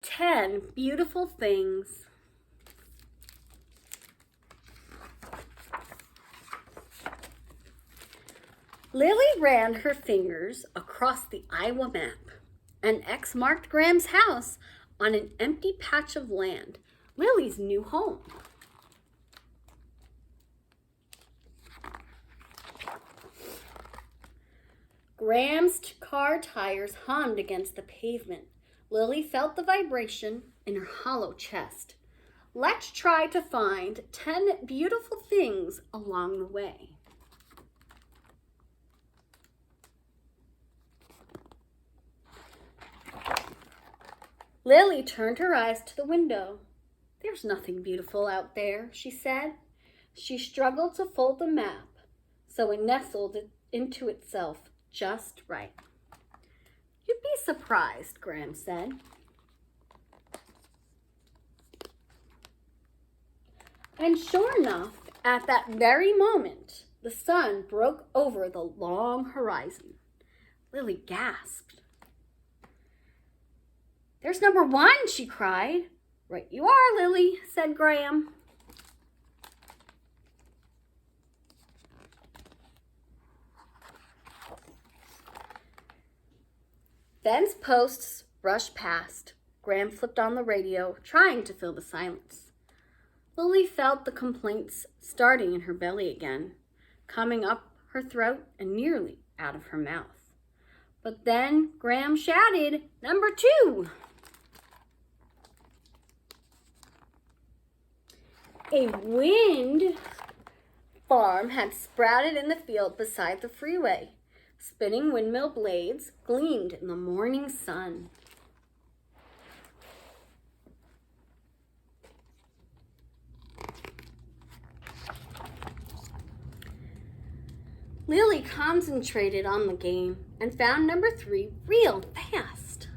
10 beautiful things. Lily ran her fingers across the Iowa map. An X marked Graham's house on an empty patch of land, Lily's new home. Graham's car tires hummed against the pavement. Lily felt the vibration in her hollow chest. Let's try to find 10 beautiful things along the way. Lily turned her eyes to the window. There's nothing beautiful out there, she said. She struggled to fold the map, so it nestled into itself just right. You'd be surprised, Graham said. And sure enough, at that very moment, the sun broke over the long horizon. Lily gasped. There's number 1, she cried. Right you are, Lily, said Graham. Fence posts brushed past. Graham flipped on the radio, trying to fill the silence. Lily felt the complaints starting in her belly again, coming up her throat and nearly out of her mouth. But then Graham shouted, number 2! A wind farm had sprouted in the field beside the freeway. Spinning windmill blades gleamed in the morning sun. Lily concentrated on the game and found number 3 real fast.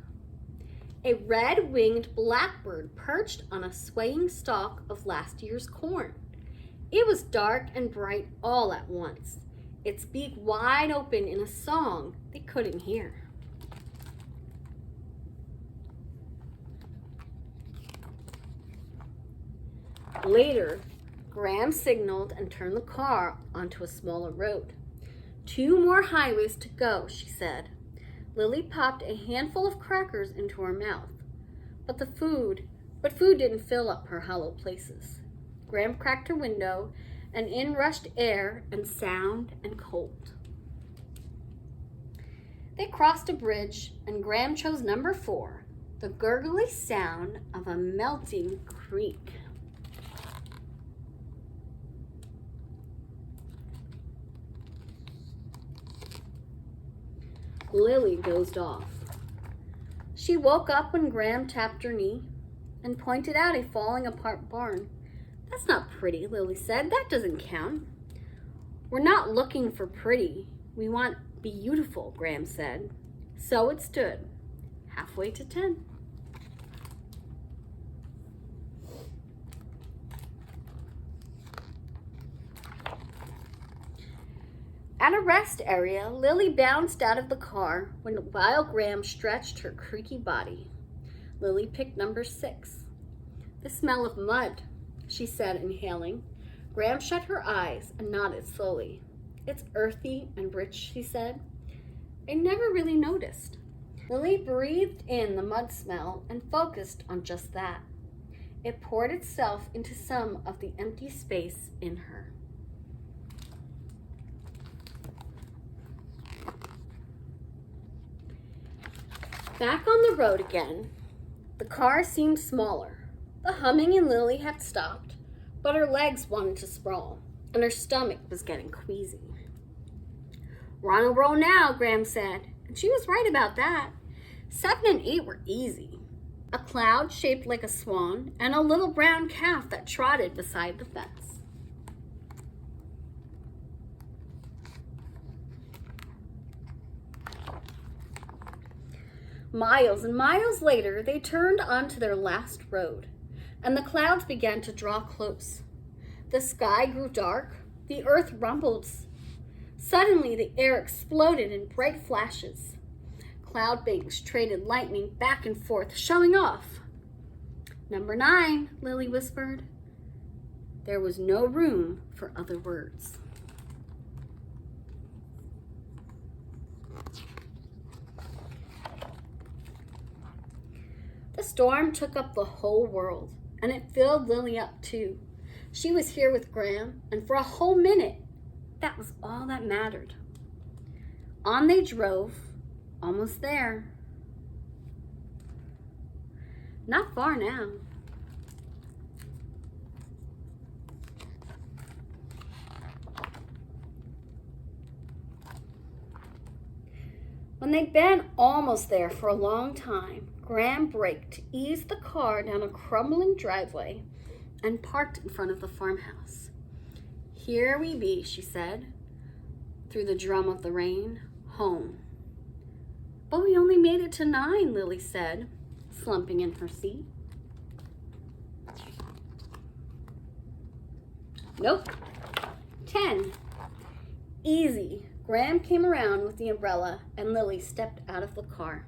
A red-winged blackbird perched on a swaying stalk of last year's corn. It was dark and bright all at once, its beak wide open in a song they couldn't hear. Later, Graham signaled and turned the car onto a smaller road. 2 more highways to go, she said. Lily popped a handful of crackers into her mouth, but food didn't fill up her hollow places. Graham cracked her window, and in rushed air and sound and cold. They crossed a bridge, and Graham chose number 4, the gurgly sound of a melting creek. Lily dozed off. She woke up when Graham tapped her knee and pointed out a falling apart barn. That's not pretty, Lily said. That doesn't count. We're not looking for pretty. We want beautiful, Graham said. So it stood, halfway to 10. At a rest area, Lily bounced out of the car while Graham stretched her creaky body. Lily picked number 6. The smell of mud, she said, inhaling. Graham shut her eyes and nodded slowly. It's earthy and rich, she said. I never really noticed. Lily breathed in the mud smell and focused on just that. It poured itself into some of the empty space in her. Back on the road again, the car seemed smaller. The humming in Lily had stopped, but her legs wanted to sprawl, and her stomach was getting queasy. We're on a roll now, Graham said, and she was right about that. 7 and 8 were easy. A cloud shaped like a swan, and a little brown calf that trotted beside the fence. Miles and miles later, they turned onto their last road, and the clouds began to draw close. The sky grew dark, the earth rumbled. Suddenly, the air exploded in bright flashes. Cloud banks traded lightning back and forth, showing off. Number 9, Lily whispered. There was no room for other words. The storm took up the whole world, and it filled Lily up too. She was here with Graham, and for a whole minute, that was all that mattered. On they drove, almost there. Not far now. When they'd been almost there for a long time, Graham braked to ease the car down a crumbling driveway and parked in front of the farmhouse. Here we be, she said, through the drum of the rain, home. But we only made it to 9, Lily said, slumping in her seat. Nope. 10. Easy. Graham came around with the umbrella and Lily stepped out of the car.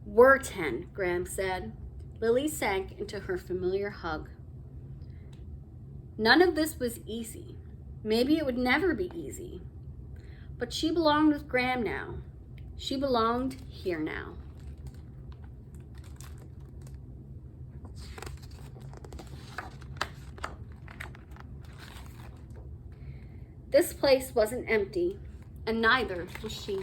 We're 10, Graham said. Lily sank into her familiar hug. None of this was easy. Maybe it would never be easy. But she belonged with Graham now. She belonged here now. This place wasn't empty, and neither was she.